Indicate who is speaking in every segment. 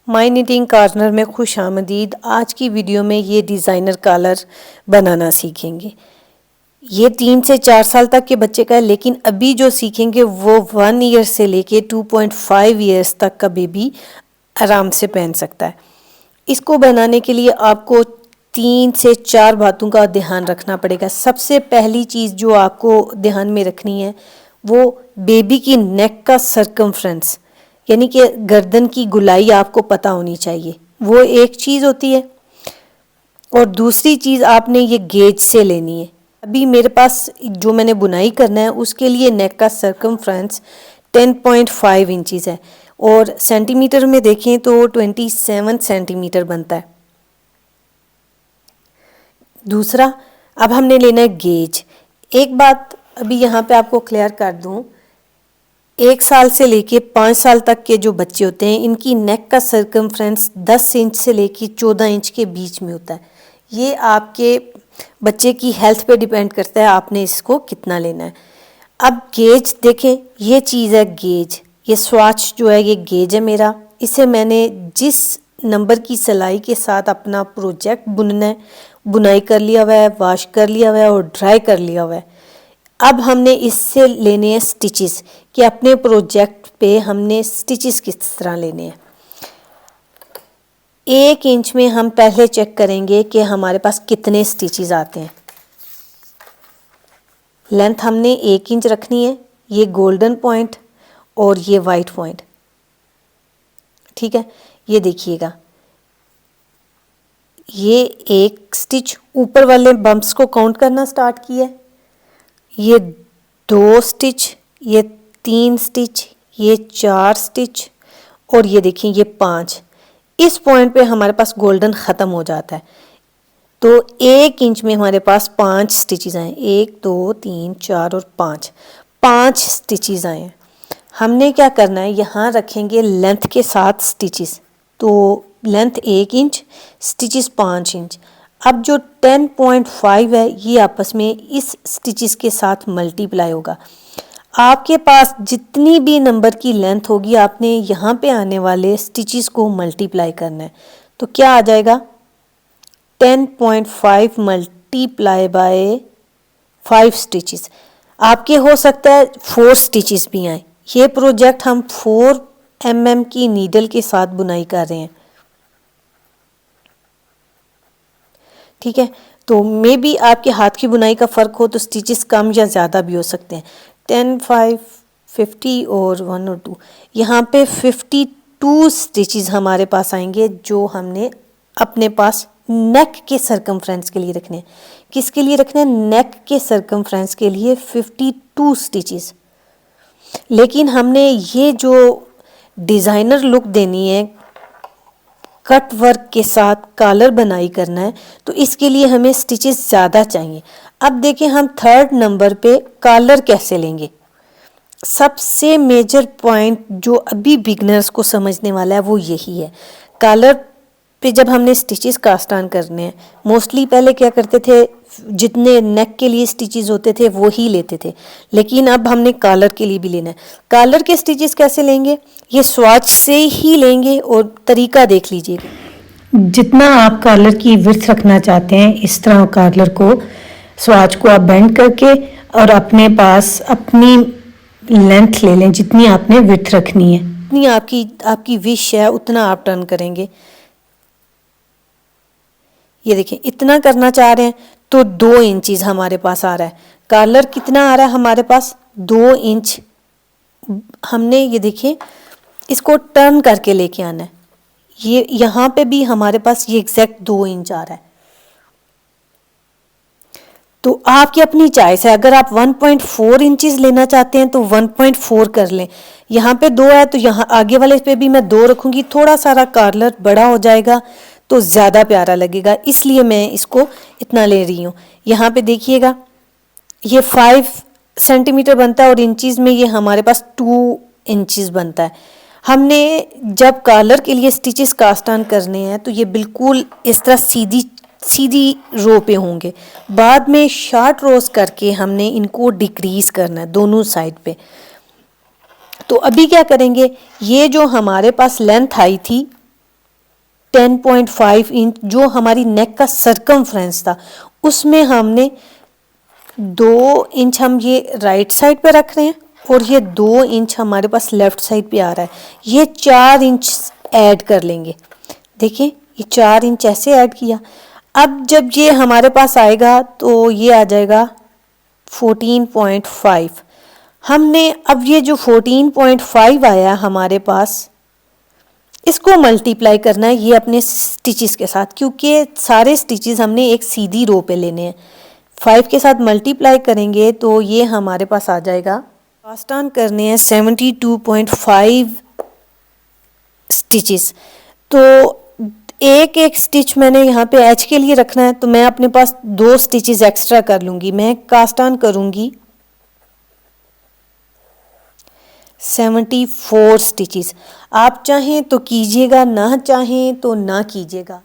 Speaker 1: My knitting corner में खुश आमदीद। आज की वीडियो में ये डिज़ाइनर कॉलर बनाना सीखेंगे। ये 3 से 4 साल तक के बच्चे का है, लेकिन अभी जो सीखेंगे वो 1 ईयर से लेके 2.5 ईयर्स तक का बेबी आराम से पहन सकता है। इसको बनाने के लिए आपको 3 से 4 बातों का ध्यान रखना पड़ेगा। सबसे पहली चीज़ जो आपको ध्यान में रखनी है वो बेबी की नेक का सर्कमफ्रेंस, यानी कि गर्दन की गुलाई आपको पता होनी चाहिए, वो एक चीज़ होती है। और दूसरी चीज़ आपने ये गेज से लेनी है। अभी मेरे पास जो मैंने बुनाई करना है उसके लिए नेक का सर्कमफ्रेंस 10.5 इंचज़ है और सेंटीमीटर में देखें तो 27 सेंटीमीटर बनता है। दूसरा, अब हमने लेना है गेज। एक बात अभी यहाँ पे आपको क्लियर कर दूँ, 1 साल से लेके 5 साल तक के जो बच्चे होते हैं इनकी नेक का सर्कमफ्रेंस 10 इंच से लेके 14 इंच के बीच में होता है। ये आपके बच्चे की हेल्थ पे डिपेंड करता है आपने इसको कितना लेना है। अब गेज देखें, ये चीज़ है गेज। ये स्वाच जो है ये गेज है मेरा। इसे मैंने जिस नंबर की सिलाई के साथ अपना प्रोजेक्ट बुनना है बुनाई कर लिया हुआ है, वॉश कर लिया हुआ है और ड्राई कर लिया हुआ है। अब हमने इससे लेने हैं स्टिचेस कि अपने प्रोजेक्ट पे हमने स्टिचेस किस तरह लेने हैं। 1 इंच में हम पहले चेक करेंगे कि हमारे पास कितने स्टिचेस आते हैं। लेंथ हमने 1 इंच रखनी है, ये गोल्डन पॉइंट और ये वाइट पॉइंट, ठीक है। ये देखिएगा, ये एक स्टिच ऊपर वाले बम्प्स को काउंट करना स्टार्ट किया है, ये 2 स्टिच, ये 3 स्टिच, ये 4 स्टिच और ये देखिए ये 5। इस पॉइंट पे हमारे पास गोल्डन ख़त्म हो जाता है। तो 1 इंच में हमारे पास 5 स्टिचेस आए, 1 2 3 4 और 5 स्टिचेस आए हैं। हमने क्या करना है, यहाँ रखेंगे लेंथ के साथ स्टिचेस। तो लेंथ 1 इंच, स्टिचेस 5 इंच। अब जो 10.5 है ये आपस में इस स्टिचेस के साथ मल्टीप्लाई होगा। आपके पास जितनी भी नंबर की लेंथ होगी आपने यहाँ पे आने वाले स्टिचेस को मल्टीप्लाई करना है। तो क्या आ जाएगा, 10.5 मल्टीप्लाई बाय 5 स्टिचेस। आपके हो सकता है 4 स्टिचेस भी आए। ये प्रोजेक्ट हम 4 mm की नीडल के साथ बुनाई कर रहे हैं, ठीक है। तो मे बी आपके हाथ की बुनाई का फ़र्क हो तो स्टिचेस कम या ज़्यादा भी हो सकते हैं। 10 5 50 और 1 और 2, यहाँ पे 52 स्टिचेस हमारे पास आएंगे जो हमने अपने पास नेक के सर्कमफ्रेंस के लिए रखने हैं। किसके लिए रखने हैं? नेक के सर्कमफ्रेंस के लिए 52 स्टिचेस। लेकिन हमने ये जो डिज़ाइनर लुक देनी है, कट वर्क के साथ कॉलर बनाई करना है, तो इसके लिए हमें स्टिचेस ज़्यादा चाहिए। अब देखें हम 3rd नंबर पे कॉलर कैसे लेंगे। सबसे मेजर पॉइंट जो अभी बिगनर्स को समझने वाला है वो यही है। कॉलर पे जब हमने स्टिचेस कास्ट ऑन करने हैं, मोस्टली पहले क्या करते थे, जितने नेक के लिए स्टिचेस होते थे वो ही लेते थे, लेकिन अब हमने कॉलर के लिए भी लेना है। कॉलर के स्टिचेस कैसे लेंगे, ये स्वाच से ही लेंगे और तरीका देख लीजिएगा। जितना आप कॉलर की विड्थ रखना चाहते हैं इस तरह कॉलर को, स्वाच को आप बेंड करके और अपने पास अपनी लेंथ ले लें, जितनी आपने विड्थ रखनी है, जितनी आपकी विश है उतना आप टर्न करेंगे। ये देखिए इतना करना चाह रहे हैं तो 2 इंचज़ हमारे पास आ रहा है। कॉलर कितना आ रहा है हमारे पास, 2 इंच। हमने ये देखिए इसको टर्न करके लेके आना है। ये यहाँ पे भी हमारे पास ये एग्जैक्ट 2 इंच आ रहा है। तो आपकी अपनी चॉइस है, अगर आप 1.4 इंचज़ लेना चाहते हैं तो 1.4 कर लें। यहाँ पे 2 है तो यहाँ आगे वाले पे भी मैं 2 रखूँगी, थोड़ा सारा कॉलर बड़ा हो जाएगा तो ज़्यादा प्यारा लगेगा, इसलिए मैं इसको इतना ले रही हूँ। यहाँ पे देखिएगा ये 5 सेंटीमीटर बनता है और इंचज़ में ये हमारे पास 2 इंचज़ बनता है। हमने जब कॉलर के लिए स्टिचेस कास्ट ऑन करने हैं तो ये बिल्कुल इस तरह सीधी रो पे होंगे। बाद में शार्ट रोज करके हमने इनको डिक्रीज करना है दोनों साइड पे। तो अभी क्या करेंगे, ये जो हमारे पास लेंथ आई थी 10.5 इंच जो हमारी नेक का सरकमफ्रेंस था, उसमें हमने 2 इंच हम ये राइट साइड पे रख रहे हैं और ये 2 इंच हमारे पास लेफ्ट साइड पे आ रहा है, ये 4 इंच ऐड कर लेंगे। देखिए ये 4 इंच ऐसे ऐड किया। अब जब ये हमारे पास आएगा तो ये आ जाएगा 14.5। हमने अब ये जो 14.5 आया हमारे पास, इसको मल्टीप्लाई करना है ये अपने स्टिचेस के साथ, क्योंकि सारे स्टिचेस हमने एक सीधी रो पे लेने हैं। 5 के साथ मल्टीप्लाई करेंगे तो ये हमारे पास आ जाएगा। कास्ट ऑन करने हैं 72.5 स्टिचेस, तो एक एक स्टिच मैंने यहाँ पे एच के लिए रखना है, तो मैं अपने पास 2 स्टिचेस एक्स्ट्रा कर लूँगी। मैं कास्ट ऑन करूँगी 74 स्टिचेस। आप चाहें तो कीजिएगा, ना चाहें तो ना कीजिएगा।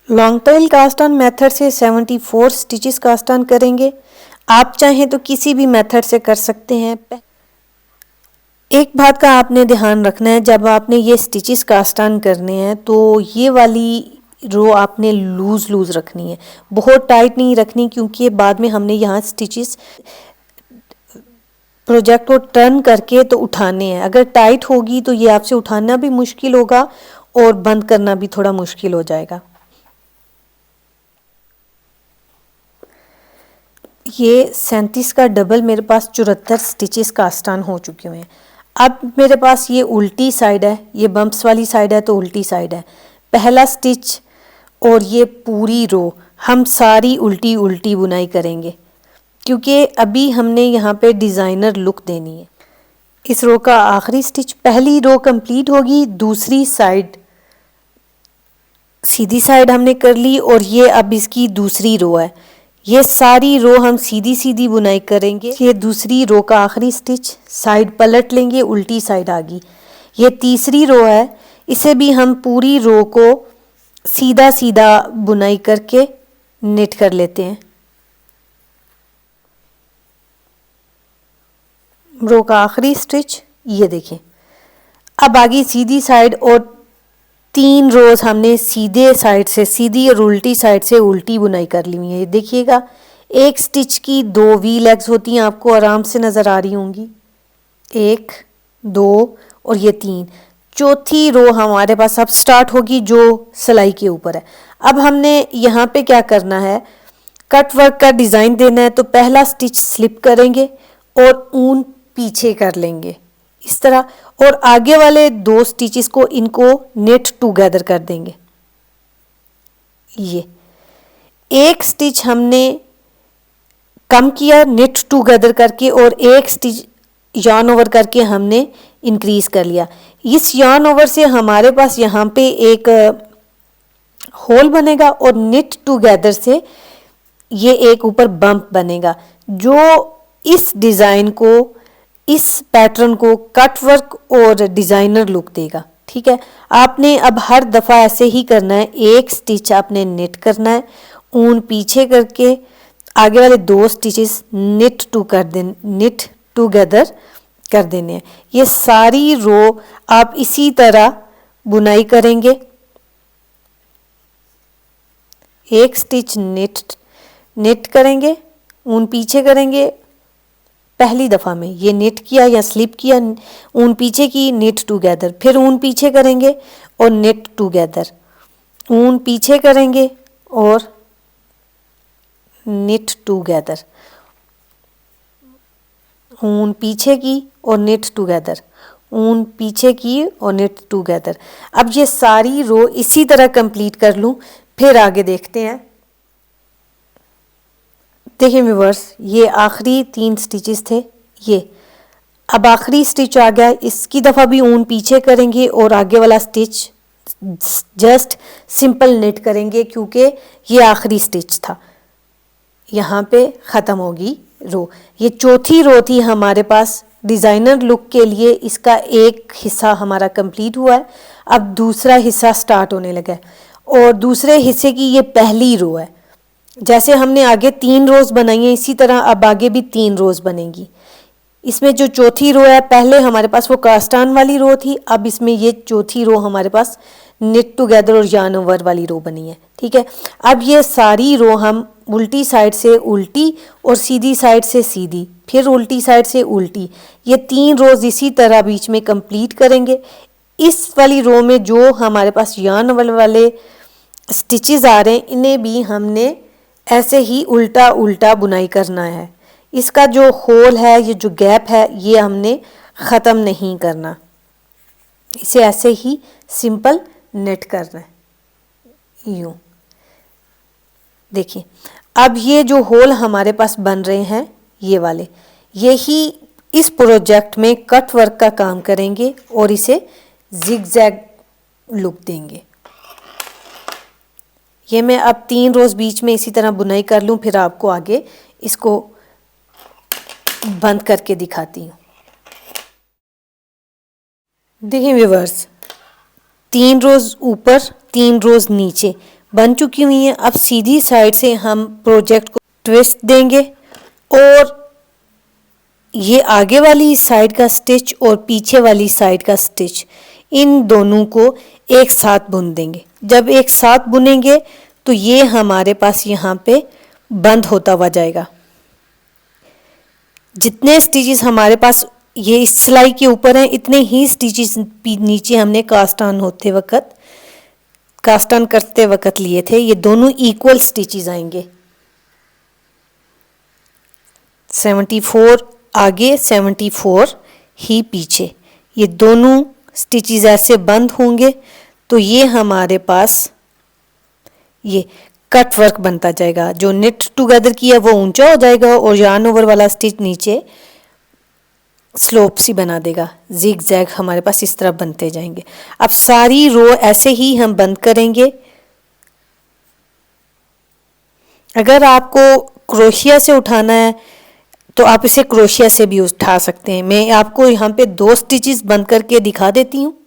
Speaker 1: Long tail cast on method से 74 स्टिचेस कास्ट ऑन करेंगे। आप चाहें तो किसी भी मेथड से कर सकते हैं। एक बात का आपने ध्यान रखना है, जब आपने ये स्टिचेस कास्ट ऑन करने हैं तो ये वाली रो आपने लूज़ रखनी है, बहुत टाइट नहीं रखनी, क्योंकि बाद में हमने यहाँ स्टिचेस प्रोजेक्ट को टर्न करके तो उठाने हैं। अगर टाइट होगी तो ये आपसे उठाना भी मुश्किल होगा और बंद करना भी थोड़ा मुश्किल हो जाएगा। ये 37 का डबल मेरे पास 74 स्टिचेस कास्ट ऑन हो चुके हुए हैं। अब मेरे पास ये उल्टी साइड है, ये बम्प्स वाली साइड है तो उल्टी साइड है। पहला स्टिच और ये पूरी रो हम सारी उल्टी उल्टी बुनाई करेंगे, क्योंकि अभी हमने यहाँ पे डिज़ाइनर लुक देनी है। इस रो का आखिरी स्टिच, पहली रो कंप्लीट होगी, दूसरी साइड सीधी साइड हमने कर ली और ये अब इसकी दूसरी रो है। ये सारी रो हम सीधी सीधी बुनाई करेंगे। ये दूसरी रो का आखिरी स्टिच, साइड पलट लेंगे, उल्टी साइड आ गई। ये तीसरी रो है, इसे भी हम पूरी रो को सीधा सीधा बुनाई करके निट कर लेते हैं। रो का आखिरी स्टिच ये देखें। अब आगे सीधी साइड और 3 रोज हमने सीधे साइड से सीधी और उल्टी साइड से उल्टी बुनाई कर ली हुई है। देखिएगा एक स्टिच की 2 वी लेग्स होती हैं, आपको आराम से नज़र आ रही होंगी, 1 2 और ये 3। चौथी रो हमारे पास अब स्टार्ट होगी जो सिलाई के ऊपर है। अब हमने यहाँ पे क्या करना है, कट वर्क का डिज़ाइन देना है, तो पहला स्टिच स्लिप करेंगे और ऊन पीछे कर लेंगे इस तरह, और आगे वाले 2 स्टिचेस को इनको नेट टुगेदर कर देंगे। ये एक स्टिच हमने कम किया नेट टुगेदर करके और एक स्टिच yarn ओवर करके हमने इंक्रीज कर लिया। इस yarn ओवर से हमारे पास यहाँ पे एक होल बनेगा और नेट टुगेदर से ये एक ऊपर बम्प बनेगा, जो इस डिज़ाइन को, इस पैटर्न को कट वर्क और डिज़ाइनर लुक देगा। ठीक है, आपने अब हर दफ़ा ऐसे ही करना है। एक स्टिच आपने निट करना है, ऊन पीछे करके आगे वाले 2 स्टिचेस निट टुगेदर कर देने हैं। ये सारी रो आप इसी तरह बुनाई करेंगे। एक स्टिच निट करेंगे, ऊन पीछे करेंगे, पहली दफ़ा में ये निट किया या स्लिप किया, ऊन पीछे की, निट टुगेदर, फिर ऊन पीछे करेंगे और निट टुगेदर, ऊन पीछे करेंगे और निट टुगेदर, ऊन पीछे की और निट टुगेदर, ऊन पीछे की और निट टुगेदर। अब ये सारी रो इसी तरह कंप्लीट कर लूँ, फिर आगे देखते हैं। देखिए व्यूअर्स, ये आखिरी 3 स्टिचेस थे, ये अब आखिरी स्टिच आ गया। इसकी दफ़ा भी ऊन पीछे करेंगे और आगे वाला स्टिच जस्ट सिंपल नेट करेंगे, क्योंकि ये आखिरी स्टिच था। यहाँ पे ख़त्म होगी रो। ये चौथी रो थी हमारे पास डिज़ाइनर लुक के लिए। इसका एक हिस्सा हमारा कंप्लीट हुआ है, अब दूसरा हिस्सा स्टार्ट होने लगा है और दूसरे हिस्से की ये पहली रो है। जैसे हमने आगे 3 रोज़ बनाई हैं, इसी तरह अब आगे भी 3 रोज़ बनेगी। इसमें जो चौथी रो है, पहले हमारे पास वो कास्टान वाली रो थी, अब इसमें ये चौथी रो हमारे पास निट टुगेदर और yarn over वाली रो बनी है। ठीक है, अब ये सारी रो हम उल्टी साइड से उल्टी और सीधी साइड से सीधी, फिर उल्टी साइड से उल्टी, ये 3 रोज इसी तरह बीच में कंप्लीट करेंगे। इस वाली रो में जो हमारे पास yarn over वाले स्टिचेस आ रहे हैं, इन्हें भी हमने ऐसे ही उल्टा उल्टा बुनाई करना है। इसका जो होल है, ये जो गैप है, ये हमने ख़त्म नहीं करना, इसे ऐसे ही सिंपल नेट करना है। यूँ देखिए, अब ये जो होल हमारे पास बन रहे हैं ये वाले, यही इस प्रोजेक्ट में कट वर्क का काम करेंगे और इसे जिगजैग लुक देंगे। ये मैं अब 3 रोज बीच में इसी तरह बुनाई कर लूँ, फिर आपको आगे इसको बंद करके दिखाती हूँ। देखिए व्यूअर्स, 3 रोज ऊपर 3 रोज नीचे बन चुकी हुई हैं। अब सीधी साइड से हम प्रोजेक्ट को ट्विस्ट देंगे और ये आगे वाली साइड का स्टिच और पीछे वाली साइड का स्टिच, इन दोनों को एक साथ बुन देंगे। जब एक साथ बुनेंगे तो ये हमारे पास यहाँ पे बंद होता हुआ जाएगा। जितने स्टिचेस हमारे पास ये इस सिलाई के ऊपर हैं, इतने ही स्टिचेस नीचे हमने कास्ट ऑन होते वक्त, कास्ट ऑन करते वक्त लिए थे। ये दोनों इक्वल स्टिचेस आएंगे, 74 आगे 74 ही पीछे, ये दोनों स्टिचेस ऐसे बंद होंगे तो ये हमारे पास ये कट वर्क बनता जाएगा। जो निट टुगेदर किया वो ऊंचा हो जाएगा और yarn over वाला स्टिच नीचे स्लोप सी बना देगा। जिग जैग हमारे पास इस तरह बनते जाएंगे। अब सारी रो ऐसे ही हम बंद करेंगे। अगर आपको क्रोशिया से उठाना है तो आप इसे क्रोशिया से भी उठा सकते हैं। मैं आपको यहाँ पे 2 स्टिचेस बंद करके दिखा देती हूँ।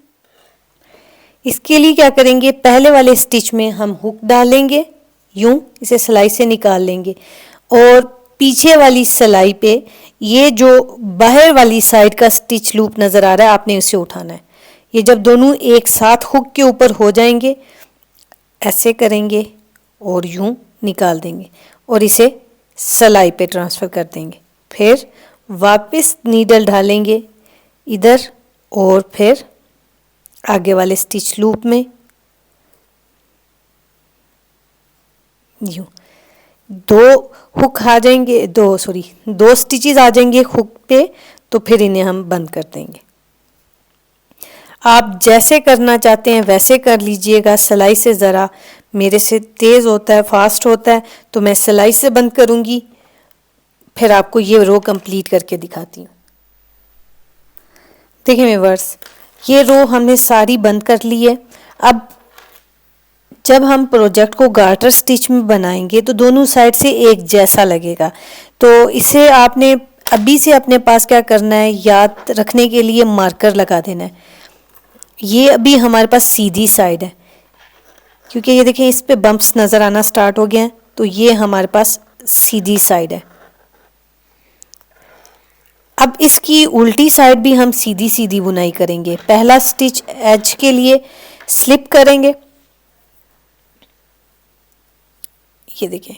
Speaker 1: इसके लिए क्या करेंगे, पहले वाले स्टिच में हम हुक डालेंगे, यूं इसे सिलाई से निकाल लेंगे और पीछे वाली सिलाई पे ये जो बाहर वाली साइड का स्टिच लूप नज़र आ रहा है, आपने उसे उठाना है। ये जब दोनों एक साथ हुक के ऊपर हो जाएंगे, ऐसे करेंगे और यूं निकाल देंगे और इसे सिलाई पे ट्रांसफ़र कर देंगे। फिर वापस नीडल डालेंगे इधर और फिर आगे वाले स्टिच लूप में यूं 2 हुक आ जाएंगे, 2 स्टिचेस आ जाएंगे हुक पे, तो फिर इन्हें हम बंद कर देंगे। आप जैसे करना चाहते हैं वैसे कर लीजिएगा। सिलाई से ज़रा मेरे से तेज़ होता है, फास्ट होता है, तो मैं सिलाई से बंद करूँगी, फिर आपको ये रो कंप्लीट करके दिखाती हूँ। देखिए व्यूअर्स, ये रो हमने सारी बंद कर ली है। अब जब हम प्रोजेक्ट को गार्टर स्टिच में बनाएंगे तो दोनों साइड से एक जैसा लगेगा। तो इसे आपने अभी से अपने पास क्या करना है, याद रखने के लिए मार्कर लगा देना है। ये अभी हमारे पास सीधी साइड है, क्योंकि ये देखें इस पे बम्प्स नज़र आना स्टार्ट हो गए हैं, तो ये हमारे पास सीधी साइड है। अब इसकी उल्टी साइड भी हम सीधी सीधी बुनाई करेंगे। पहला स्टिच एज के लिए स्लिप करेंगे, ये देखिए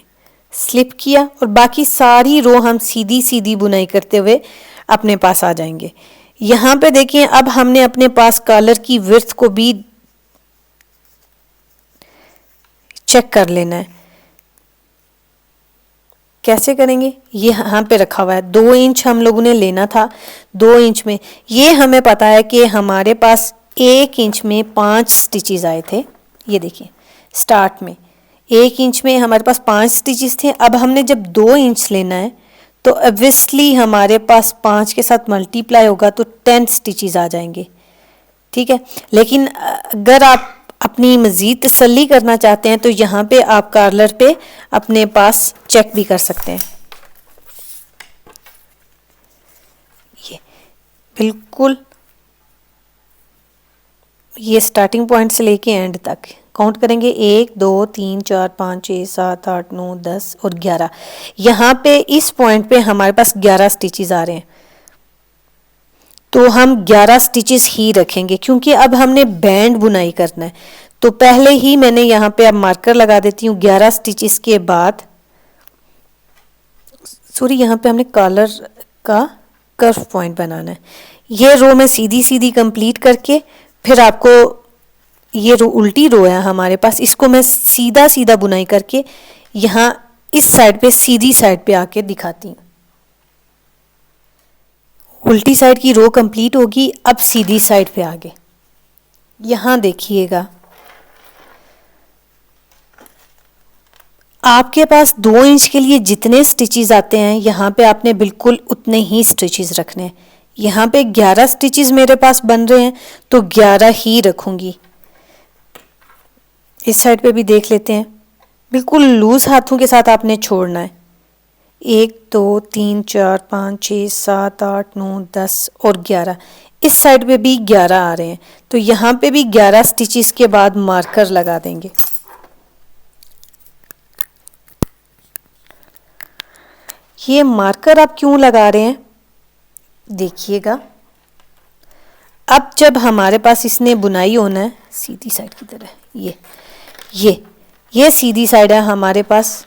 Speaker 1: स्लिप किया, और बाकी सारी रो हम सीधी सीधी बुनाई करते हुए अपने पास आ जाएंगे। यहाँ पे देखिए, अब हमने अपने पास कॉलर की विड्थ को भी चेक कर लेना है। कैसे करेंगे, ये यहाँ पे रखा हुआ है 2 इंच हम लोगों ने लेना था। 2 इंच में ये हमें पता है कि हमारे पास 1 इंच में 5 स्टिचेस आए थे। ये देखिए स्टार्ट में 1 इंच में हमारे पास 5 स्टिचेस थे। अब हमने जब 2 इंच लेना है तो ऑब्वियसली हमारे पास 5 के साथ मल्टीप्लाई होगा तो 10 स्टिचेस आ जाएंगे। ठीक है, लेकिन अगर आप अपनी मज़ीद तसल्ली करना चाहते हैं तो यहाँ पे आप कॉलर पे अपने पास चेक भी कर सकते हैं। ये बिल्कुल ये स्टार्टिंग पॉइंट से लेके एंड तक काउंट करेंगे, 1 2 3 4 5 6 7 8 9 10 और 11। यहाँ पे इस पॉइंट पे हमारे पास 11 स्टिचेस आ रहे हैं। तो हम 11 स्टिचेस ही रखेंगे क्योंकि अब हमने बैंड बुनाई करना है। तो पहले ही मैंने यहाँ पे अब मार्कर लगा देती हूँ। 11 स्टिचेस के बाद, सॉरी, यहाँ पे हमने कॉलर का कर्व पॉइंट बनाना है। ये रो में सीधी सीधी कंप्लीट करके फिर आपको ये रो, उल्टी रो है हमारे पास, इसको मैं सीधा सीधा बुनाई करके यहाँ इस साइड पे, सीधी साइड पे आके दिखाती हूँ। उल्टी साइड की रो कंप्लीट होगी, अब सीधी साइड पे आगे यहाँ देखिएगा आपके पास 2 इंच के लिए जितने स्टिचेस आते हैं यहाँ पे आपने बिल्कुल उतने ही स्टिचेस रखने हैं। यहाँ पे 11 स्टिचेस मेरे पास बन रहे हैं तो 11 ही रखूंगी। इस साइड पे भी देख लेते हैं, बिल्कुल लूज हाथों के साथ आपने छोड़ना है। 1 2 3 4 5 6 7 8 9 10 और 11। इस साइड पे भी 11 आ रहे हैं तो यहाँ पे भी 11 स्टिचेस के बाद मार्कर लगा देंगे। ये मार्कर आप क्यों लगा रहे हैं देखिएगा। अब जब हमारे पास इसने बुनाई होना है सीधी साइड की तरह, ये सीधी साइड है हमारे पास,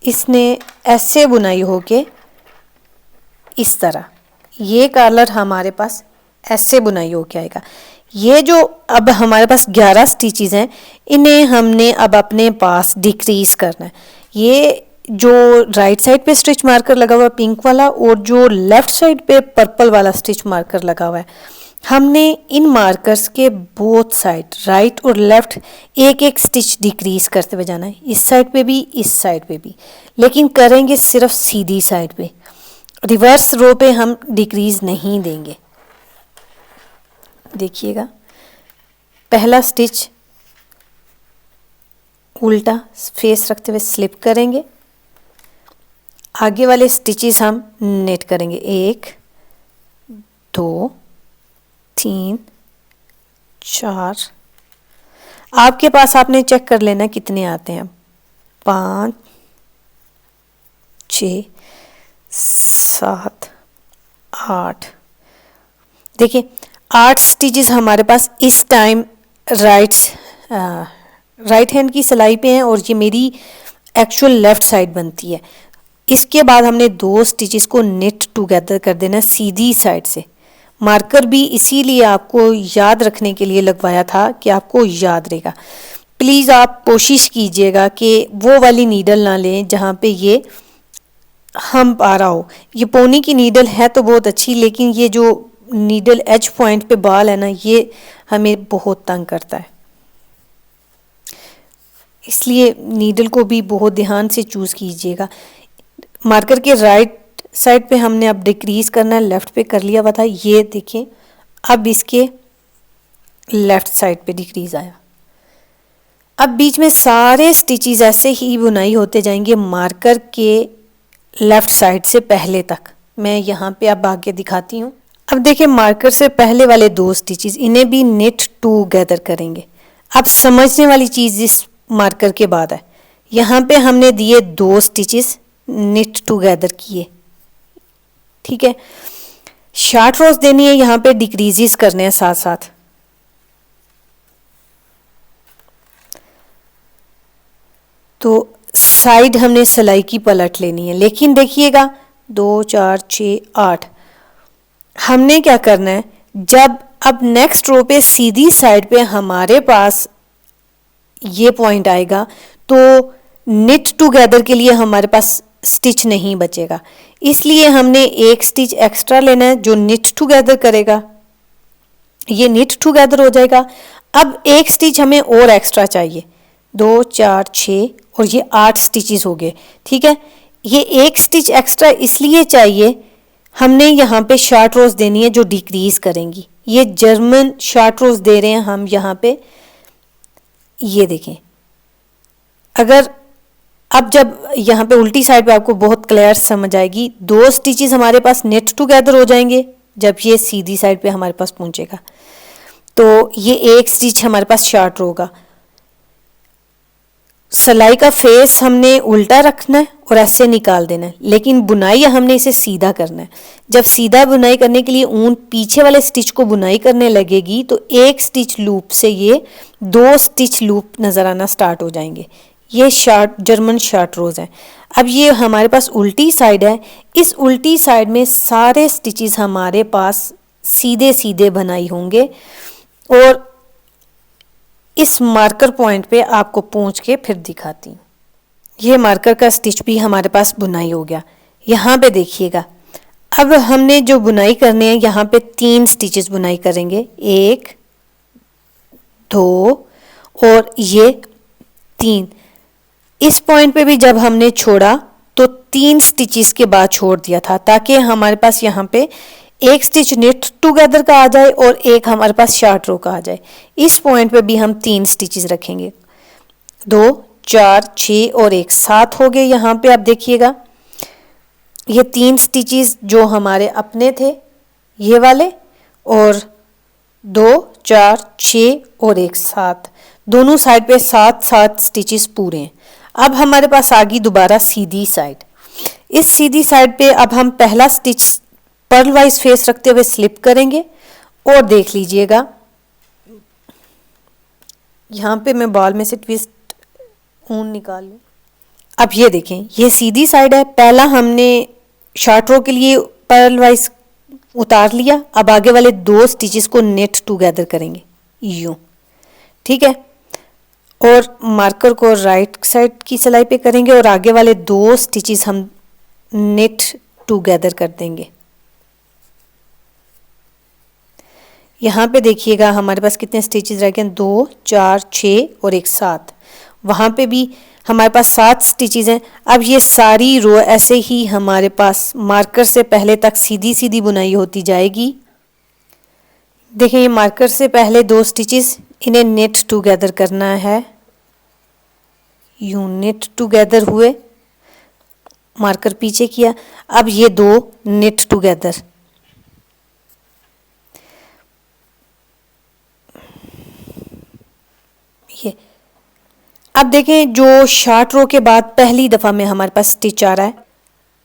Speaker 1: इसने ऐसे बुनाई होके इस तरह, ये कॉलर हमारे पास ऐसे बुनाई होके आएगा। ये जो अब हमारे पास 11 स्टिचेस हैं इन्हें हमने अब अपने पास डिक्रीज करना है। ये जो राइट साइड पे स्टिच मार्कर लगा हुआ है पिंक वाला और जो लेफ्ट साइड पे पर्पल वाला स्टिच मार्कर लगा हुआ है, हमने इन मार्कर्स के बोथ साइड राइट और लेफ्ट एक एक स्टिच डिक्रीज करते हुए जाना है। इस साइड पे भी, इस साइड पे भी, लेकिन करेंगे सिर्फ सीधी साइड पे। रिवर्स रो पे हम डिक्रीज नहीं देंगे। देखिएगा, पहला स्टिच उल्टा फेस रखते हुए स्लिप करेंगे, आगे वाले स्टिचेस हम नेट करेंगे। 1 2 3 4, आपके पास आपने चेक कर लेना कितने आते हैं। 5 6 7 8, देखिए 8 स्टिचेस हमारे पास इस टाइम राइट हैंड की सिलाई पे हैं और ये मेरी एक्चुअल लेफ्ट साइड बनती है। इसके बाद हमने 2 स्टिचेस को निट टुगेदर कर देना सीधी साइड से। मार्कर भी इसीलिए आपको याद रखने के लिए लगवाया था कि आपको याद रहेगा। प्लीज़ आप कोशिश कीजिएगा कि वो वाली नीडल ना लें जहाँ पे ये हम्प आ रहा हो। ये पोनी की नीडल है तो बहुत अच्छी, लेकिन ये जो नीडल एज पॉइंट पे बाल है ना, ये हमें बहुत तंग करता है। इसलिए नीडल को भी बहुत ध्यान से चूज़ कीजिएगा। मार्कर के राइट साइड पे हमने अब डिक्रीज करना है, लेफ्ट पे कर लिया हुआ था, ये देखें अब इसके लेफ्ट साइड पे डिक्रीज आया। अब बीच में सारे स्टिचेस ऐसे ही बुनाई होते जाएंगे मार्कर के लेफ्ट साइड से पहले तक। मैं यहाँ पे अब आगे दिखाती हूँ। अब देखिए, मार्कर से पहले वाले 2 स्टिचेस इन्हें भी निट टुगेदर करेंगे। अब समझने वाली चीज़ इस मार्कर के बाद है, यहाँ पे हमने दिए 2 स्टिचेस निट टुगेदर किए, ठीक है। शार्ट रोज देनी है, यहाँ पे डिक्रीजेस करने हैं साथ साथ। तो साइड हमने सिलाई की पलट लेनी है, लेकिन देखिएगा 2 4 6 8 हमने क्या करना है, जब अब नेक्स्ट रो पे सीधी साइड पे हमारे पास ये पॉइंट आएगा तो निट टुगेदर के लिए हमारे पास स्टिच नहीं बचेगा, इसलिए हमने 1 स्टिच एक्स्ट्रा लेना है जो निट टुगेदर करेगा। ये निट टुगेदर हो जाएगा। अब 1 स्टिच हमें और एक्स्ट्रा चाहिए, 2 4 6 और ये 8 स्टिचेस हो गए, ठीक है। ये 1 स्टिच एक्स्ट्रा इसलिए चाहिए, हमने यहाँ पे शार्ट रोज देनी है जो डिक्रीज करेंगी। ये जर्मन शार्ट रोज दे रहे हैं हम यहाँ पे, ये देखें। अगर अब जब यहाँ पे उल्टी साइड पे आपको बहुत क्लियर समझ आएगी, 2 स्टिचेस हमारे पास नेट टुगेदर हो जाएंगे जब ये सीधी साइड पे हमारे पास पहुंचेगा, तो ये 1 स्टिच हमारे पास शार्ट होगा। सिलाई का फेस हमने उल्टा रखना है और ऐसे निकाल देना है, लेकिन बुनाई हमने इसे सीधा करना है। जब सीधा बुनाई करने के लिए ऊन पीछे वाले स्टिच को बुनाई करने लगेगी तो एक स्टिच लूप से ये 2 स्टिच लूप नज़र आना स्टार्ट हो जाएंगे। ये शार्ट जर्मन शार्ट रोज़ है। अब ये हमारे पास उल्टी साइड है, इस उल्टी साइड में सारे स्टिचेस हमारे पास सीधे सीधे बनाई होंगे और इस मार्कर पॉइंट पे आपको पहुंच के फिर दिखाती हूँ। ये मार्कर का स्टिच भी हमारे पास बुनाई हो गया। यहाँ पे देखिएगा, अब हमने जो बुनाई करनी है यहाँ पे 3 स्टिचेस बुनाई करेंगे, 1 2 और ये 3। इस पॉइंट पे भी जब हमने छोड़ा तो 3 स्टिचेस के बाद छोड़ दिया था ताकि हमारे पास यहाँ पे एक स्टिच निट टुगेदर का आ जाए और एक हमारे पास शार्ट रो का आ जाए। इस पॉइंट पे भी हम 3 स्टिचेस रखेंगे, 2 4 6 और 1 7 हो गए। यहाँ पे आप देखिएगा ये 3 स्टिचेस जो हमारे अपने थे ये वाले, और 2 4 6 और 1 7, दोनों साइड पे 7 स्टिचेस पूरे हैं। अब हमारे पास आ गई दोबारा सीधी साइड। इस सीधी साइड पे अब हम पहला स्टिच पर्ल वाइज फेस रखते हुए स्लिप करेंगे और देख लीजिएगा यहाँ पे मैं बॉल में से ट्विस्ट ऊन निकाल लूँ। अब ये देखें ये सीधी साइड है, पहला हमने शॉर्ट रो के लिए पर्ल वाइज उतार लिया। अब आगे वाले 2 स्टिचेस को नेट टुगेदर करेंगे यूं, ठीक है, और मार्कर को राइट साइड की सिलाई पे करेंगे और आगे वाले 2 स्टिचेस हम नेट टुगेदर कर देंगे। यहाँ पे देखिएगा हमारे पास कितने स्टिचेस रह गए, 2 4 6 और 1 7। वहाँ पे भी हमारे पास 7 स्टिचेस हैं। अब ये सारी रो ऐसे ही हमारे पास मार्कर से पहले तक सीधी सीधी बुनाई होती जाएगी। देखिए ये मार्कर से पहले 2 स्टिचेस, इन्हें नेट टुगेदर करना है, यूं नेट टुगेदर हुए, मार्कर पीछे किया। अब ये 2 नेट टुगेदर, ये अब देखें जो शॉर्ट रो के बाद पहली दफ़ा में हमारे पास स्टिच आ रहा है,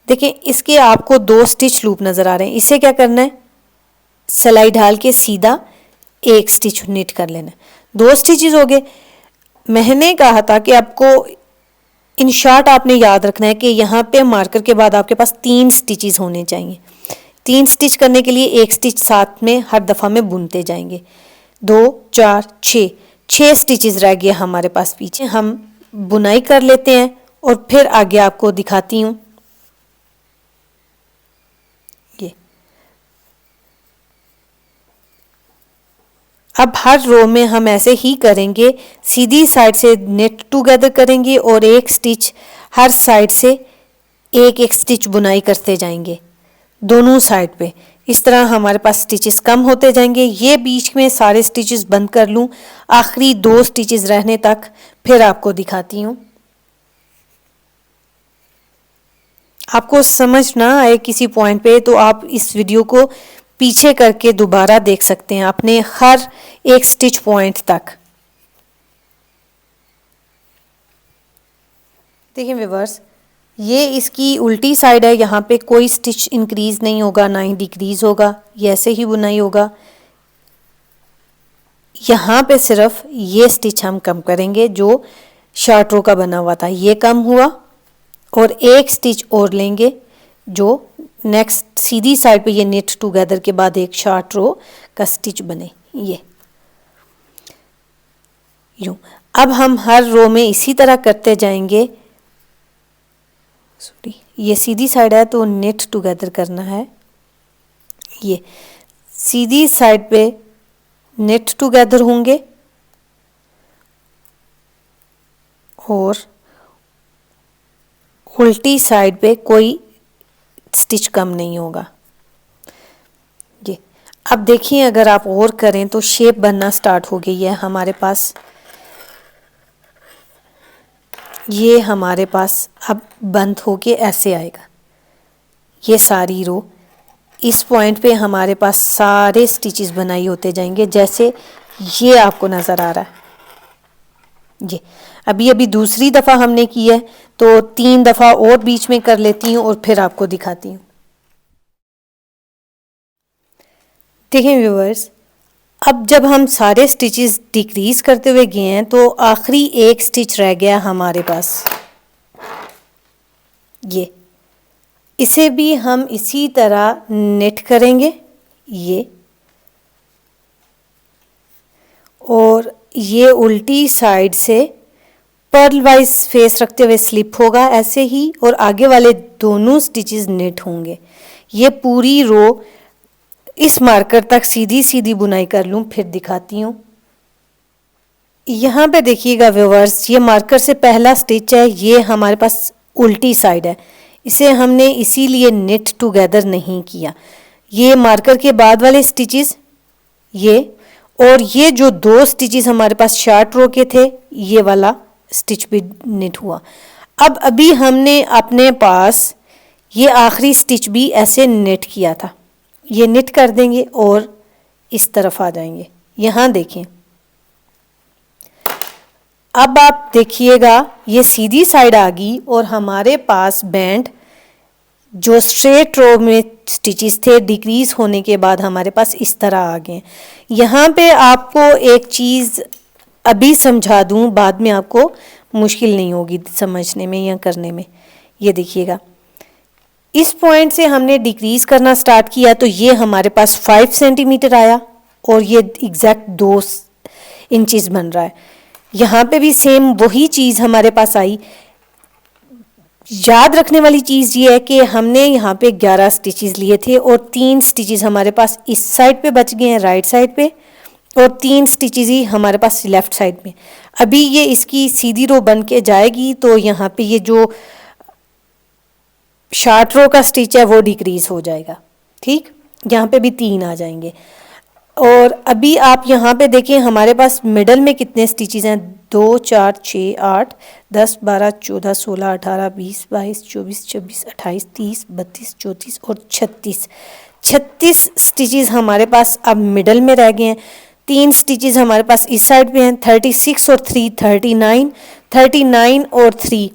Speaker 1: देखें इसके आपको 2 स्टिच लूप नज़र आ रहे हैं। इसे क्या करना है, सिलाई ढाल के सीधा 1 स्टिच निट कर लेना है। 2 स्टिचेस हो गए। मैंने कहा था कि आपको इन शॉर्ट आपने याद रखना है कि यहाँ पे मार्कर के बाद आपके पास 3 स्टिचेस होने चाहिए। 3 स्टिच करने के लिए 1 स्टिच साथ में हर दफ़ा में बुनते जाएंगे। 2 4 6 स्टिचेस रह गए हमारे पास पीछे, हम बुनाई कर लेते हैं और फिर आगे आपको दिखाती हूँ। ये अब हर रो में हम ऐसे ही करेंगे, सीधी साइड से नेट टुगेदर करेंगे और 1 स्टिच हर साइड से एक स्टिच बुनाई करते जाएंगे दोनों साइड पे। इस तरह हमारे पास स्टिचेस कम होते जाएंगे। ये बीच में सारे स्टिचेस बंद कर लूँ, आखिरी 2 स्टिचेस रहने तक फिर आपको दिखाती हूँ। आपको समझ ना आए किसी पॉइंट पे तो आप इस वीडियो को पीछे करके दोबारा देख सकते हैं अपने हर एक स्टिच पॉइंट तक। देखिए व्यूअर्स, ये इसकी उल्टी साइड है, यहाँ पे कोई स्टिच इंक्रीज नहीं होगा ना ही डिक्रीज होगा, ये ऐसे ही बुनाई होगा। यहाँ पे सिर्फ ये स्टिच हम कम करेंगे जो शॉर्ट रो का बना हुआ था, ये कम हुआ और 1 स्टिच और लेंगे जो नेक्स्ट सीधी साइड पे ये नेट टुगेदर के बाद एक शॉर्ट रो का स्टिच बने, ये यूं। अब हम हर रो में इसी तरह करते जाएंगे। सॉरी, ये सीधी साइड है तो नेट टुगेदर करना है, ये सीधी साइड पे नेट टुगेदर होंगे और उल्टी साइड पे कोई स्टिच कम नहीं होगा। ये अब देखिए अगर आप और करें तो शेप बनना स्टार्ट हो गई है हमारे पास। ये हमारे पास अब बंद होके ऐसे आएगा, ये सारी रो। इस पॉइंट पे हमारे पास सारे स्टिचेस बनाई होते जाएंगे जैसे ये आपको नज़र आ रहा है। ये अभी अभी दूसरी दफ़ा हमने की है, तो 3 दफ़ा और बीच में कर लेती हूँ और फिर आपको दिखाती हूँ। देखें व्यूअर्स, अब जब हम सारे स्टिचेस डिक्रीज करते हुए गए हैं तो आखिरी एक स्टिच रह गया हमारे पास, ये इसे भी हम इसी तरह नेट करेंगे ये, और ये उल्टी साइड से पर्ल वाइज फेस रखते हुए स्लिप होगा ऐसे ही, और आगे वाले दोनों स्टिचेस नेट होंगे। ये पूरी रो इस मार्कर तक सीधी सीधी बुनाई कर लूँ, फिर दिखाती हूँ। यहाँ पे देखिएगा व्यूअर्स, ये मार्कर से पहला स्टिच है, ये हमारे पास उल्टी साइड है, इसे हमने इसीलिए नेट टुगेदर नहीं किया। ये मार्कर के बाद वाले स्टिचेस ये, और ये जो 2 स्टिचेस हमारे पास शार्ट रो के थे, ये वाला स्टिच भी नेट हुआ। अब अभी हमने अपने पास ये आखिरी स्टिच भी ऐसे नेट किया था, ये नेट कर देंगे और इस तरफ आ जाएंगे। यहाँ देखें, अब आप देखिएगा ये सीधी साइड आ गई और हमारे पास बैंड जो स्ट्रेट रो में स्टिचेस थे डिक्रीज होने के बाद हमारे पास इस तरह आ गए। यहाँ पे आपको एक चीज़ अभी समझा दूँ, बाद में आपको मुश्किल नहीं होगी समझने में या करने में। ये देखिएगा, इस पॉइंट से हमने डिक्रीज करना स्टार्ट किया तो ये हमारे पास 5 सेंटीमीटर आया और ये एग्जैक्ट 2 इंचेस बन रहा है। यहाँ पे भी सेम वही चीज़ हमारे पास आई। याद रखने वाली चीज़ ये है कि हमने यहाँ पे 11 स्टिचेस लिए थे और 3 स्टिचेस हमारे पास इस साइड पे बच गए हैं राइट साइड पे, और 3 स्टिचेस ही हमारे पास लेफ़्ट साइड में। अभी ये इसकी सीधी रो बन के जाएगी तो यहाँ पे ये जो शार्ट रो का स्टिच है वो डिक्रीज हो जाएगा। ठीक, यहाँ पे भी 3 आ जाएंगे। और अभी आप यहाँ पे देखें हमारे पास मिडल में कितने स्टिचेस हैं, 2 4 6 8 10 12 14 16 18 20 22 24 26 28 30 32 34 और 36 स्टिचेस हमारे पास अब मिडल में रह गए हैं। 3 स्टिचेस हमारे पास इस साइड पे हैं, 36 और 3 39 और 3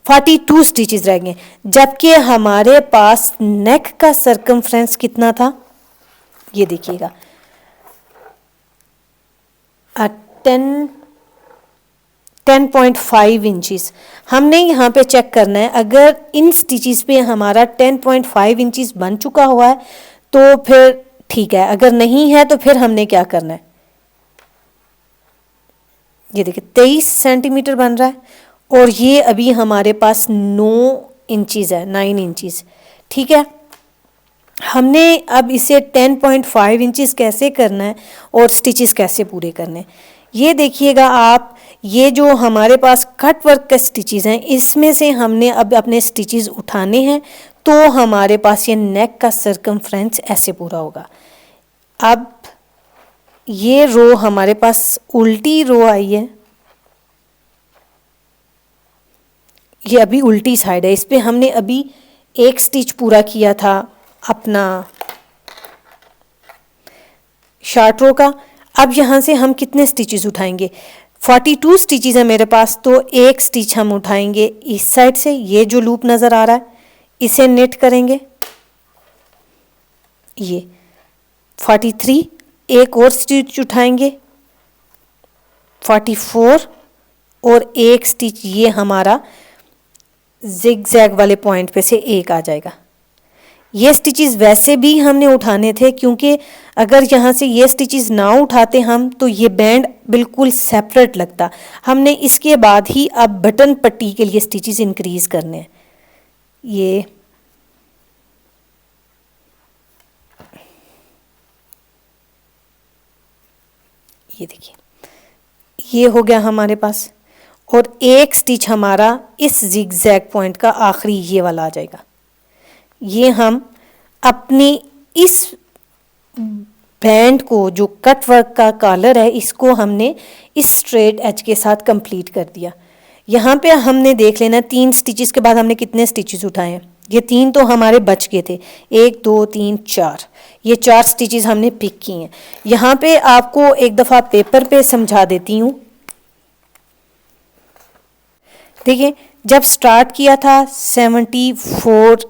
Speaker 1: 42 स्टिचेस रह गए, जबकि हमारे पास नेक का सर्कमफ्रेंस कितना था, ये देखिएगा 10.5 इंचेस। हमने यहाँ पे चेक करना है, अगर इन स्टिचेस पे हमारा 10.5 इंचेस बन चुका हुआ है तो फिर ठीक है, अगर नहीं है तो फिर हमने क्या करना है। ये देखिए 23 सेंटीमीटर बन रहा है और ये अभी हमारे पास 9 इंचेस है, 9 इंचेस। ठीक है, हमने अब इसे 10.5 इंचेस कैसे करना है और स्टिचेस कैसे पूरे करने हैं, ये देखिएगा आप। ये जो हमारे पास कट वर्क के स्टिचेस हैं, इसमें से हमने अब अपने स्टिचेस उठाने हैं तो हमारे पास ये नेक का सर्कमफ्रेंस ऐसे पूरा होगा। अब ये रो हमारे पास उल्टी रो आई है, ये अभी उल्टी साइड है, इस पे हमने अभी एक स्टिच पूरा किया था अपना शार्ट रो का। अब यहाँ से हम कितने स्टिचेस उठाएंगे, 42 स्टिचेस है मेरे पास, तो एक स्टिच हम उठाएंगे इस साइड से, ये जो लूप नज़र आ रहा है इसे नेट करेंगे, ये 43, एक और स्टिच उठाएंगे 44 और एक स्टिच ये हमारा जिग जैग वाले पॉइंट पे से एक आ जाएगा। ये स्टिचेस वैसे भी हमने उठाने थे, क्योंकि अगर यहाँ से ये स्टिचेस ना उठाते हम तो ये बैंड बिल्कुल सेपरेट लगता। हमने इसके बाद ही अब बटन पट्टी के लिए स्टिचेस इंक्रीज करने हैं। ये देखिए, ये हो गया हमारे पास, और एक स्टिच हमारा इस जिग जैग पॉइंट का आखिरी ये वाला आ जाएगा। ये हम अपनी इस बैंड को जो कट वर्क का कॉलर है इसको हमने इस स्ट्रेट एज के साथ कंप्लीट कर दिया। यहाँ पे हमने देख लेना 3 स्टिचेस के बाद हमने कितने स्टिचेस उठाए हैं। ये 3 तो हमारे बच गए थे, 1 2 3 4, ये 4 स्टिचेस हमने पिक किए हैं। यहाँ पे आपको एक दफ़ा पेपर पे समझा देती हूँ। देखिए जब स्टार्ट किया था 74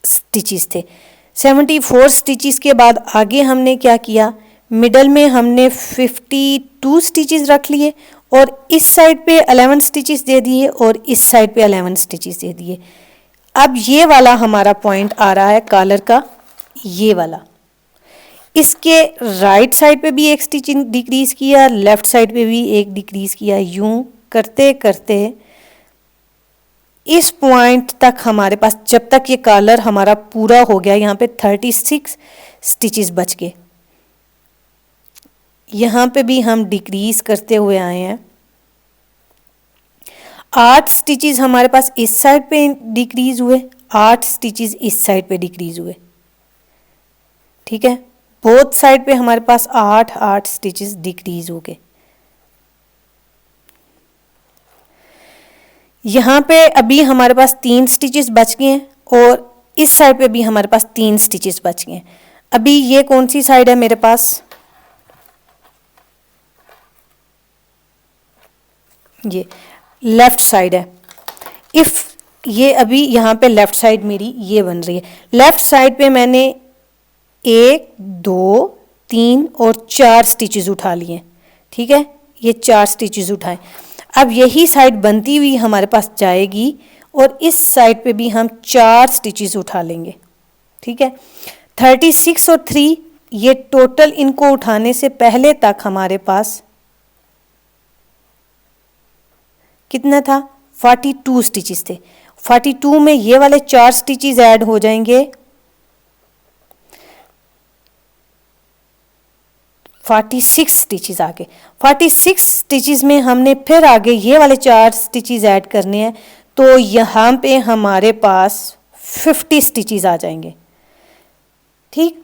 Speaker 1: स्टिचेस थे। 74 स्टिचेस के बाद आगे हमने क्या किया, मिडल में हमने 52 स्टिचेस रख लिए और इस साइड पे 11 स्टिचेस दे दिए और इस साइड पे 11 स्टिचेस दे दिए। अब ये वाला हमारा पॉइंट आ रहा है कॉलर का, ये वाला। इसके राइट साइड पे भी एक स्टिच डिक्रीज किया, लेफ्ट साइड पे भी एक डिक्रीज किया। यूं करते करते इस पॉइंट तक हमारे पास, जब तक ये कॉलर हमारा पूरा हो गया, यहाँ पे 36 स्टिचेस बच गए। यहाँ पे भी हम डिक्रीज करते हुए आए हैं। 8 स्टिचेस हमारे पास इस साइड पे डिक्रीज हुए, 8 स्टिचेस इस साइड पे डिक्रीज हुए। ठीक है, बोथ साइड पे हमारे पास 8 स्टिचेस डिक्रीज हो गए। यहाँ पे अभी हमारे पास 3 स्टिचेस बच गए हैं और इस साइड पे भी हमारे पास 3 स्टिचेस बच गए हैं। अभी ये कौन सी साइड है मेरे पास, ये लेफ्ट साइड है। इफ ये अभी यहाँ पे लेफ्ट साइड मेरी ये बन रही है। लेफ्ट साइड पे मैंने 1 2 3 और 4 स्टिचेस उठा लिए। ठीक है, ये 4 स्टिचेस उठाए। अब यही साइड बनती हुई हमारे पास जाएगी और इस साइड पे भी हम 4 स्टिचेस उठा लेंगे। ठीक है, 36 और 3 ये टोटल इनको उठाने से पहले तक हमारे पास कितना था, 42 स्टिचेस थे। 42 में ये वाले 4 स्टिचेस ऐड हो जाएंगे, 46 स्टिचेस आ गए। 46 स्टिचेस में हमने फिर आगे ये वाले 4 स्टिचेस ऐड करने हैं, तो यहाँ पे हमारे पास 50 स्टिचेस आ जाएंगे। ठीक,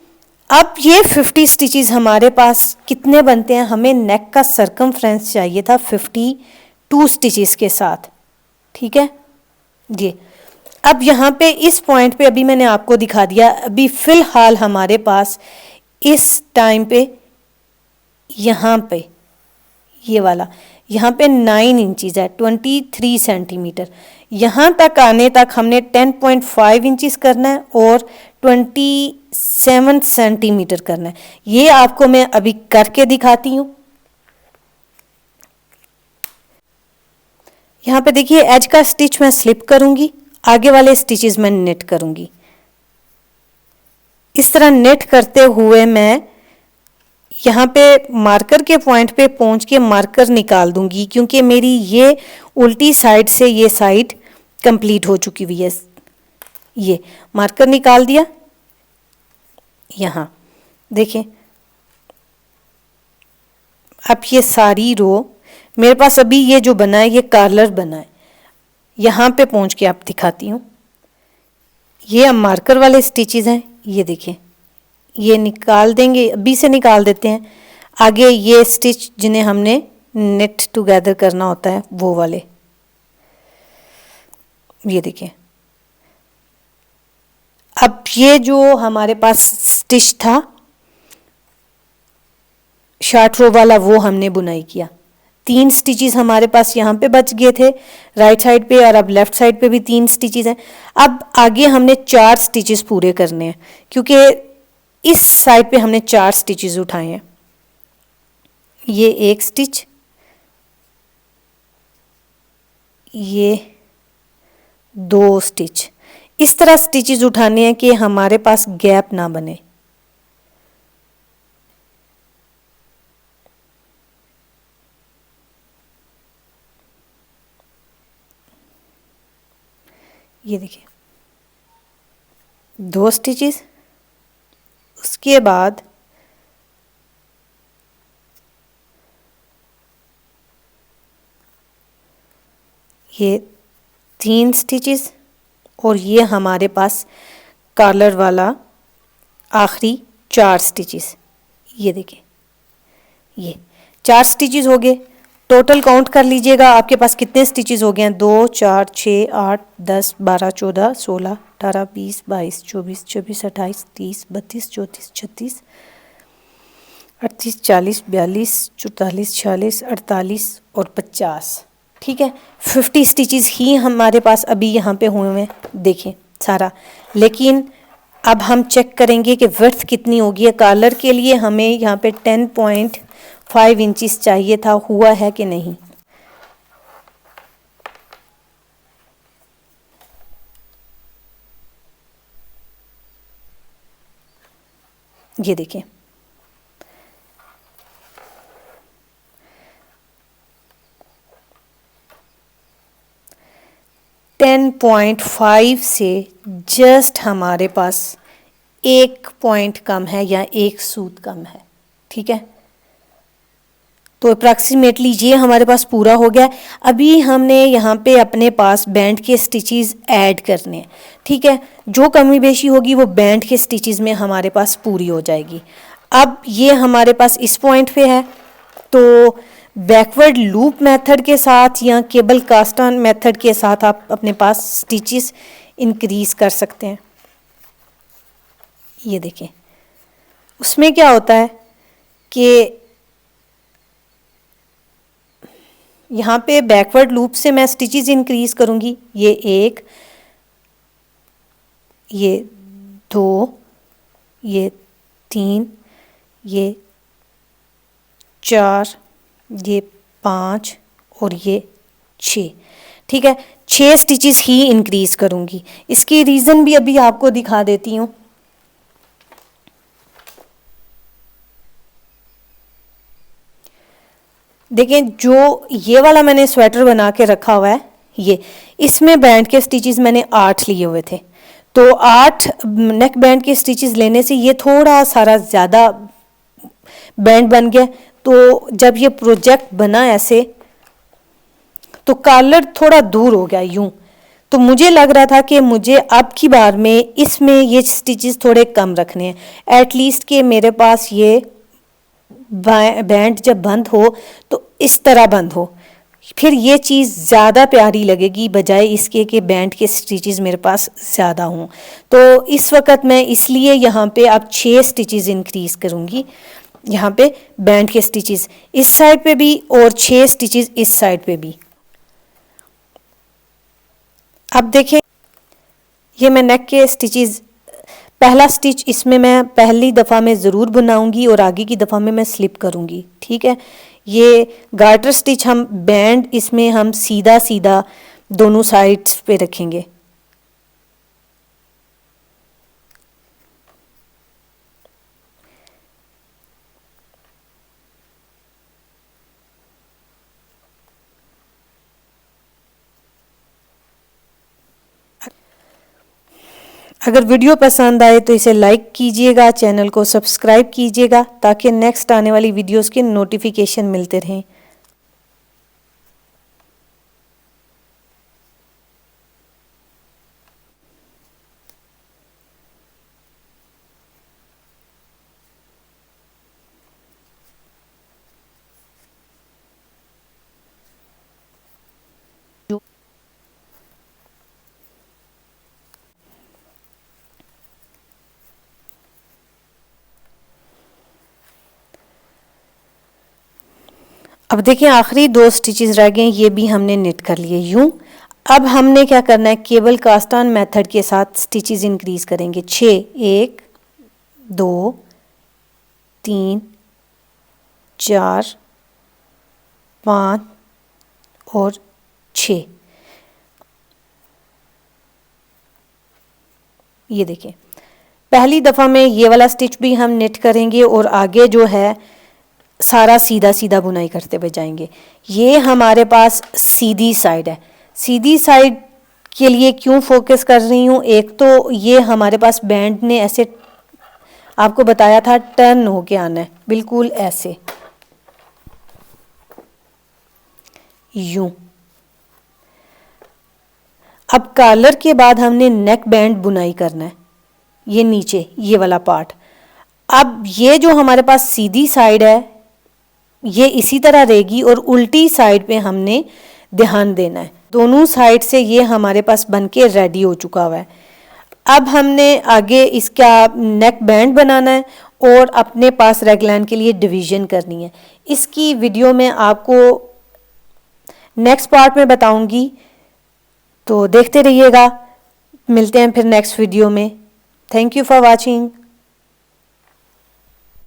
Speaker 1: अब ये 50 स्टिचेस हमारे पास कितने बनते हैं, हमें नेक का सर्कमफ्रेंस चाहिए था 52 स्टिचेस के साथ। ठीक है, ये अब यहाँ पे इस पॉइंट पे अभी मैंने आपको दिखा दिया। अभी फिलहाल हमारे पास इस टाइम पे यहाँ पे ये वाला, यहाँ पे 9 इंचज़ है, 23 सेंटीमीटर। यहाँ तक आने तक हमने 10.5 इंचज़ करना है और 27 सेंटीमीटर करना है। ये आपको मैं अभी करके दिखाती हूँ। यहाँ पे देखिए एज का स्टिच मैं स्लिप करूँगी, आगे वाले स्टिचेस मैं नेट करूँगी। इस तरह नेट करते हुए मैं यहाँ पे मार्कर के पॉइंट पे पहुँच के मार्कर निकाल दूंगी, क्योंकि मेरी ये उल्टी साइड से ये साइड कंप्लीट हो चुकी हुई है। ये मार्कर निकाल दिया। यहाँ देखें, अब ये सारी रो मेरे पास अभी ये जो बना है ये कॉलर बना है। यहाँ पे पहुँच के आप दिखाती हूँ। ये अब मार्कर वाले स्टिचेस हैं, ये देखिए, ये निकाल देंगे, अभी से निकाल देते हैं। आगे ये स्टिच जिन्हें हमने नेट टुगेदर करना होता है वो वाले, ये देखिए। अब ये जो हमारे पास स्टिच था शॉर्ट रो वाला, वो हमने बुनाई किया। 3 स्टिचेस हमारे पास यहाँ पे बच गए थे राइट साइड पे, और अब लेफ्ट साइड पे भी 3 स्टिचेस हैं। अब आगे हमने 4 स्टिचेस पूरे करने हैं, क्योंकि इस साइड पे हमने 4 स्टिचेस उठाए हैं। ये एक स्टिच, ये 2 स्टिच। इस तरह स्टिचेस उठाने हैं कि हमारे पास गैप ना बने। ये देखिए 2 स्टिचेस, उसके बाद ये 3 स्टिचेस और ये हमारे पास कॉलर वाला आखिरी 4 स्टिचेस। ये देखिए, ये 4 स्टिचेस हो गए। टोटल काउंट कर लीजिएगा आपके पास कितने स्टिचेस हो गए हैं। 2 4 6 8 10 12 14 16 18 20 22 24 26 28 30 32 34 36 38 40 42 44 46 48 और 50। ठीक है, 50 स्टिचेस ही हमारे पास अभी यहाँ पे हुए हैं, देखें सारा। लेकिन अब हम चेक करेंगे कि वर्थ कितनी होगी। कॉलर के लिए हमें यहाँ पे 10.5 इंचेस चाहिए था, हुआ है कि नहीं। ये देखें, टेन 10.5 से जस्ट हमारे पास 1 पॉइंट कम है या 1 सूत कम है। ठीक है, तो अप्रॉक्सीमेटली ये हमारे पास पूरा हो गया। अभी हमने यहाँ पे अपने पास बैंड के स्टिचेस ऐड करने हैं। ठीक है, जो कमी बेशी होगी वो बैंड के स्टिचेस में हमारे पास पूरी हो जाएगी। अब ये हमारे पास इस पॉइंट पे है, तो बैकवर्ड लूप मेथड के साथ या केबल कास्ट ऑन मेथड के साथ आप अपने पास स्टिचेस इंक्रीज कर सकते हैं। ये देखें, उसमें क्या होता है कि यहाँ पे बैकवर्ड लूप से मैं स्टिचेस इंक्रीज करूँगी। ये 1, ये 2, ये 3, ये 4, ये 5 और ये 6। ठीक है, 6 स्टिचेस ही इंक्रीज करूँगी। इसकी रीज़न भी अभी आपको दिखा देती हूँ। देखें, जो ये वाला मैंने स्वेटर बना के रखा हुआ है, ये इसमें बैंड के स्टिचेस मैंने 8 लिए हुए थे। तो 8 नेक बैंड के स्टिचेस लेने से ये थोड़ा सारा ज़्यादा बैंड बन गया। तो जब ये प्रोजेक्ट बना ऐसे, तो कॉलर थोड़ा दूर हो गया यूं। तो मुझे लग रहा था कि मुझे अब की बार में इसमें ये स्टिचेस थोड़े कम रखने हैं, एटलीस्ट कि मेरे पास ये बैंड जब बंद हो तो इस तरह बंद हो, फिर ये चीज़ ज़्यादा प्यारी लगेगी बजाय इसके कि बैंड के स्टिचेस मेरे पास ज़्यादा हों। तो इस वक्त मैं इसलिए यहाँ पे अब 6 स्टिचेस इंक्रीज़ करूँगी। यहाँ पे बैंड के स्टिचेस इस साइड पे भी और 6 स्टिचेस इस साइड पे भी। अब देखें, ये मैं नेक के स्टिचेस, पहला स्टिच इसमें मैं पहली दफ़ा में ज़रूर बनाऊंगी और आगे की दफ़ा में मैं स्लिप करूंगी। ठीक है, ये गार्टर स्टिच हम बैंड इसमें हम सीधा सीधा दोनों साइड्स पे रखेंगे। अगर वीडियो पसंद आए तो इसे लाइक कीजिएगा, चैनल को सब्सक्राइब कीजिएगा ताकि नेक्स्ट आने वाली वीडियोस के नोटिफिकेशन मिलते रहें। अब देखिए, आखिरी 2 स्टिचेस रह गए, ये भी हमने निट कर लिए यूं। अब हमने क्या करना है, केबल कास्ट ऑन मेथड के साथ स्टिचेस इंक्रीज करेंगे। 6, 1, 2, 3, 4, 5 और 6। ये देखिए, पहली दफ़ा में ये वाला स्टिच भी हम निट करेंगे और आगे जो है सारा सीधा सीधा बुनाई करते हुए जाएंगे। ये हमारे पास सीधी साइड है। सीधी साइड के लिए क्यों फोकस कर रही हूँ, एक तो ये हमारे पास बैंड ने ऐसे आपको बताया था टर्न होके आना है, बिल्कुल ऐसे यूं। अब कॉलर के बाद हमने नेक बैंड बुनाई करना है, ये नीचे ये वाला पार्ट। अब ये जो हमारे पास सीधी साइड है ये इसी तरह रहेगी और उल्टी साइड पे हमने ध्यान देना है। दोनों साइड से ये हमारे पास बन के रेडी हो चुका हुआ है। अब हमने आगे इसका नेक बैंड बनाना है और अपने पास रेगलाइन के लिए डिवीजन करनी है। इसकी वीडियो में आपको नेक्स्ट पार्ट में बताऊंगी, तो देखते रहिएगा। मिलते हैं फिर नेक्स्ट वीडियो में। Thank you for watching.